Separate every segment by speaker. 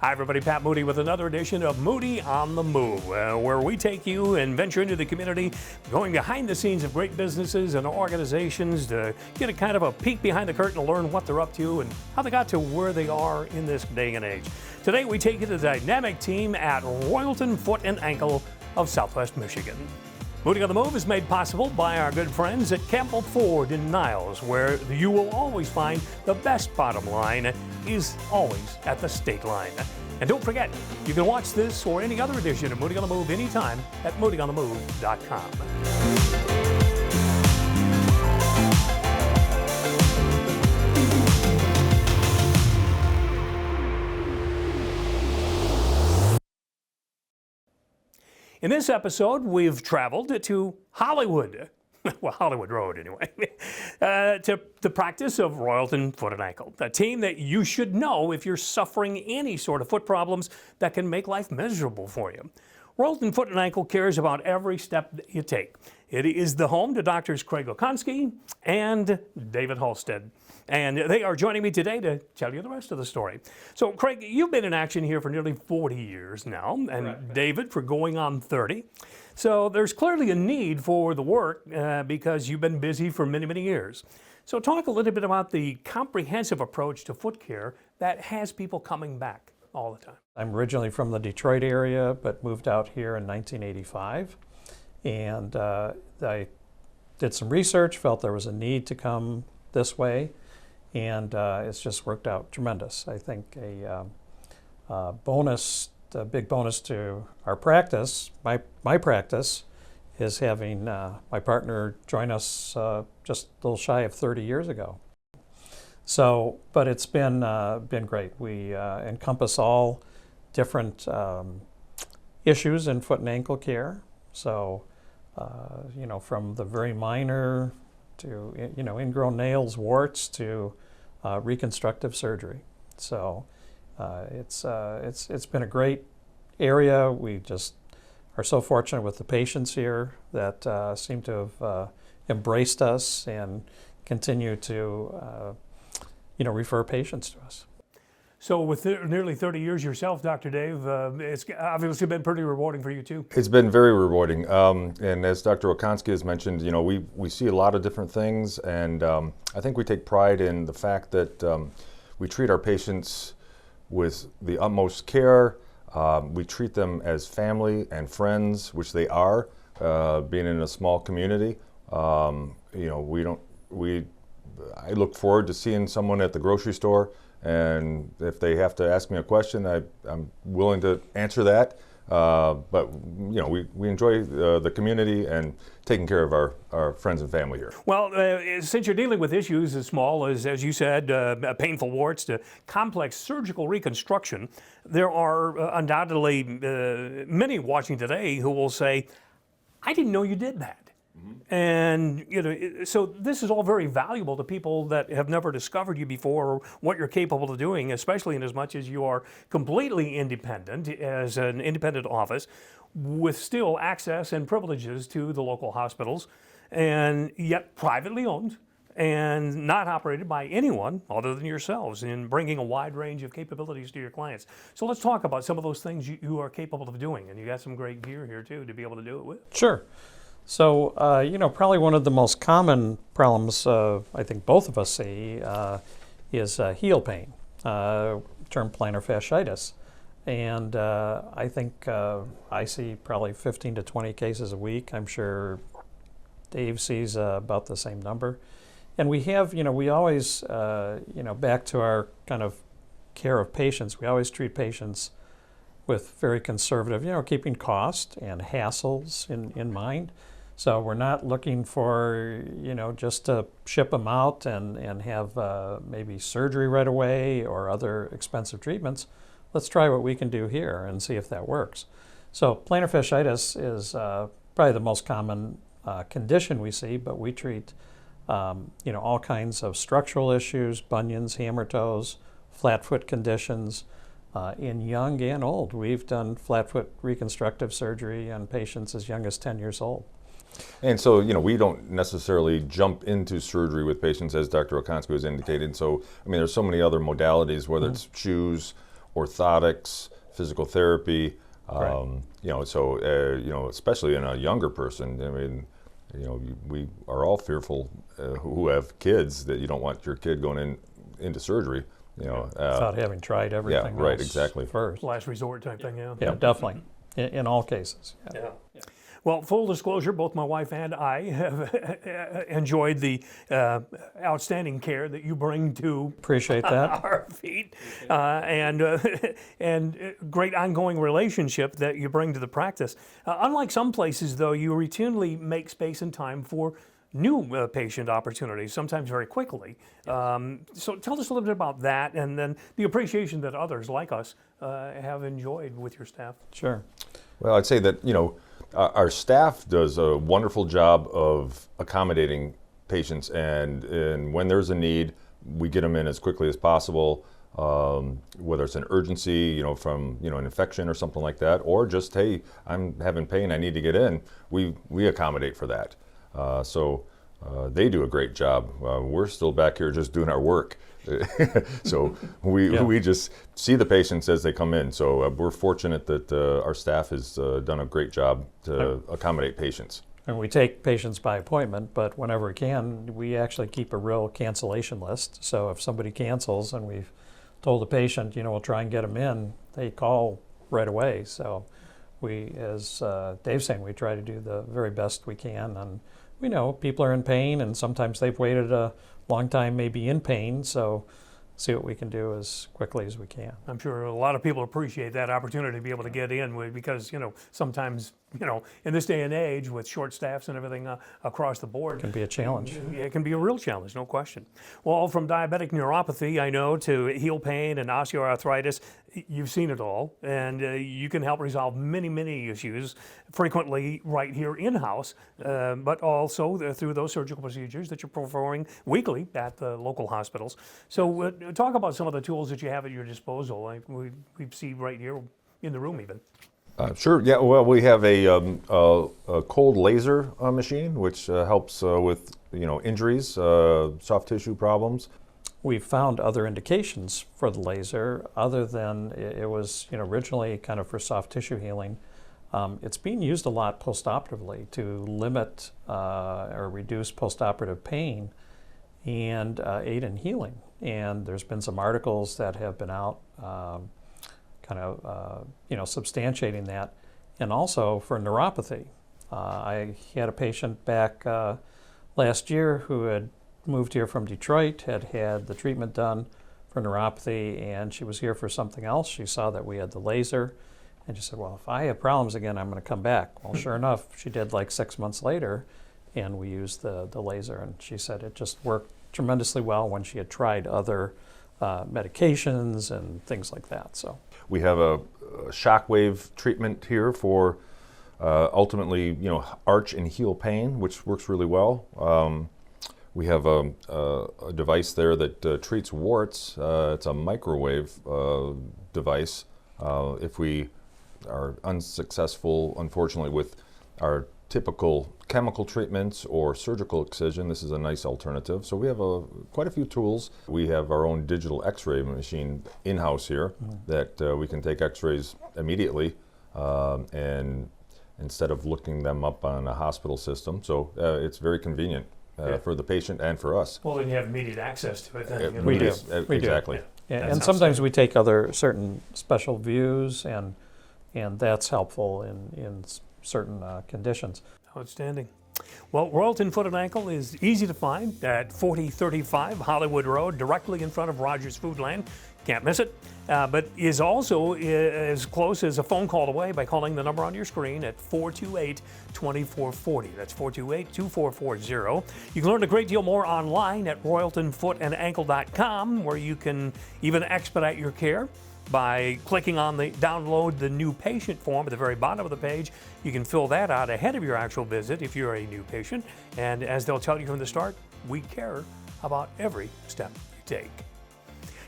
Speaker 1: Hi everybody, Pat Moody with another edition of Moody on the Move, where we take you and venture into the community, going behind the scenes of great businesses and organizations to get a kind of a peek behind the curtain to learn what they're up to and how they got to where they are in this day and age. Today we take you to the dynamic team at Royalton Foot and Ankle of Southwest Michigan. Moody on the Move is made possible by our good friends at Campbell Ford in Niles, where you will always find the best bottom line is always at the state line. And don't forget, you can watch this or any other edition of Moody on the Move anytime at moodyonthemove.com. In this episode, we've traveled to Hollywood, well, Hollywood Road anyway, to the practice of Royalton Foot and Ankle, a team that you should know if you're suffering any sort of foot problems that can make life miserable for you. Royalton Foot and Ankle cares about every step that you take. It is the home to Doctors Craig Okonski and David Halstead. And they are joining me today to tell you the rest of the story. So, Craig, you've been in action here for nearly 40 years now, and correct. David for going on 30. So there's clearly a need for the work because you've been busy for many, many years. So talk a little bit about the comprehensive approach to foot care that has people coming back all the time.
Speaker 2: I'm originally from the Detroit area, but moved out here in 1985. And I did some research, felt there was a need to come this way. And it's just worked out tremendous. I think a big bonus to our practice, my practice, is having my partner join us just a little shy of 30 years ago. So, but it's been great. We encompass all different issues in foot and ankle care. So, from the very minor to ingrown nails, warts, to reconstructive surgery. So it's been a great area. We just are so fortunate with the patients here that seem to have embraced us and continue to refer patients to us.
Speaker 1: So with nearly 30 years yourself, Dr. Dave, it's obviously been pretty rewarding for you too.
Speaker 3: It's been very rewarding. And as Dr. Okonski has mentioned, we see a lot of different things, and I think we take pride in the fact that we treat our patients with the utmost care. We treat them as family and friends, which they are, being in a small community. I look forward to seeing someone at the grocery store, and if they have to ask me a question, I'm willing to answer that. But we enjoy the community and taking care of our friends and family here.
Speaker 1: Well, since you're dealing with issues as small as you said, painful warts to complex surgical reconstruction, there are undoubtedly many watching today who will say, I didn't know you did that. And, so this is all very valuable to people that have never discovered you before or what you're capable of doing, especially in as much as you are completely independent as an independent office with still access and privileges to the local hospitals, and yet privately owned and not operated by anyone other than yourselves in bringing a wide range of capabilities to your clients. So let's talk about some of those things you are capable of doing. And you got some great gear here too to be able to do it with.
Speaker 2: Sure. So, probably one of the most common problems I think both of us see is heel pain, termed plantar fasciitis. And I think I see probably 15 to 20 cases a week. I'm sure Dave sees about the same number. And we have, we always, back to our kind of care of patients, we always treat patients with very conservative, keeping cost and hassles in mind. So we're not looking for, just to ship them out and have maybe surgery right away or other expensive treatments. Let's try what we can do here and see if that works. So plantar fasciitis is probably the most common condition we see, but we treat, all kinds of structural issues, bunions, hammer toes, flat foot conditions, in young and old. We've done flat foot reconstructive surgery on patients as young as 10 years old.
Speaker 3: And so, we don't necessarily jump into surgery with patients, as Dr. Okonski has indicated. So, there's so many other modalities, whether it's shoes orthotics, physical therapy.
Speaker 2: Right.
Speaker 3: Especially in a younger person. I mean, we are all fearful who have kids that you don't want your kid going into surgery.
Speaker 2: Without having tried everything
Speaker 3: right,
Speaker 2: else
Speaker 3: exactly.
Speaker 2: first.
Speaker 1: Last resort type thing, yeah.
Speaker 2: Yeah, definitely. In all cases. Yeah.
Speaker 1: Well, full disclosure, both my wife and I have enjoyed the outstanding care that you bring to
Speaker 2: Appreciate that.
Speaker 1: our feet, and great ongoing relationship that you bring to the practice. Unlike some places, though, you routinely make space and time for new patient opportunities, sometimes very quickly. So tell us a little bit about that, and then the appreciation that others like us have enjoyed with your staff.
Speaker 2: Sure.
Speaker 3: Well, I'd say that, our staff does a wonderful job of accommodating patients, and when there's a need, we get them in as quickly as possible, whether it's an urgency, from, an infection or something like that, or just, hey, I'm having pain, I need to get in. We accommodate for that. So they do a great job. We're still back here just doing our work. So we just see the patients as they come in. So we're fortunate that our staff has done a great job to accommodate patients.
Speaker 2: And we take patients by appointment, but whenever we can, we actually keep a real cancellation list. So if somebody cancels and we've told the patient, we'll try and get them in, they call right away. So we, as Dave's saying, we try to do the very best we can. And we know people are in pain, and sometimes they've waited a long time, maybe in pain, so see what we can do as quickly as we can.
Speaker 1: I'm sure a lot of people appreciate that opportunity to be able to get in because, sometimes, in this day and age with short staffs and everything across the board.
Speaker 2: It can be a challenge.
Speaker 1: It can be a real challenge, no question. Well, from diabetic neuropathy, I know, to heel pain and osteoarthritis, you've seen it all, and you can help resolve many, many issues, frequently right here in-house, but also through those surgical procedures that you're performing weekly at the local hospitals. So talk about some of the tools that you have at your disposal. We see right here in the room even.
Speaker 3: Sure. Yeah. Well, we have a cold laser machine, which helps with injuries, soft tissue problems.
Speaker 2: We've found other indications for the laser other than it was originally kind of for soft tissue healing. It's being used a lot postoperatively to limit or reduce postoperative pain and aid in healing. And there's been some articles that have been out substantiating that, and also for neuropathy. I had a patient back last year who had moved here from Detroit, had the treatment done for neuropathy, and she was here for something else. She saw that we had the laser, and she said, well, if I have problems again, I'm going to come back. Well, sure enough, she did like 6 months later, and we used the laser, and she said it just worked tremendously well when she had tried other medications and things like that. So
Speaker 3: we have a shockwave treatment here for ultimately, arch and heel pain, which works really well. We have a device there that treats warts. It's a microwave device. If we are unsuccessful, unfortunately, with our typical chemical treatments or surgical excision, this is a nice alternative. So we have quite a few tools. We have our own digital x-ray machine in-house here that we can take x-rays immediately and instead of looking them up on a hospital system. So it's very convenient for the patient and for us.
Speaker 1: Well, then you have immediate access to it.
Speaker 2: We do.
Speaker 3: Exactly.
Speaker 2: Yeah, and sometimes we take other certain special views, and that's helpful in certain conditions.
Speaker 1: Outstanding. Well, Royalton Foot and Ankle is easy to find at 4035 Hollywood Road, directly in front of Rogers Foodland. Can't miss it. But is also as close as a phone call away by calling the number on your screen at 428-2440. That's 428-2440. You can learn a great deal more online at royaltonfootandankle.com, where you can even expedite your care by clicking on the download the new patient form at the very bottom of the page. You can fill that out ahead of your actual visit if you're a new patient. And as they'll tell you from the start, we care about every step you take.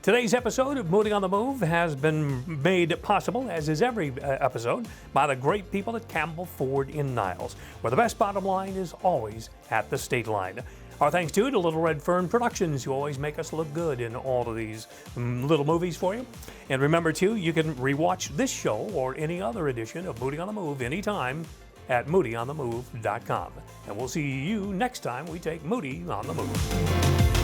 Speaker 1: Today's episode of Moody on the Move has been made possible, as is every episode, by the great people at Campbell Ford in Niles, where the best bottom line is always at the state line. Our thanks too to Little Red Fern Productions, who always make us look good in all of these little movies for you. And remember too, you can rewatch this show or any other edition of Moody on the Move anytime at moodyonthemove.com. And we'll see you next time we take Moody on the Move.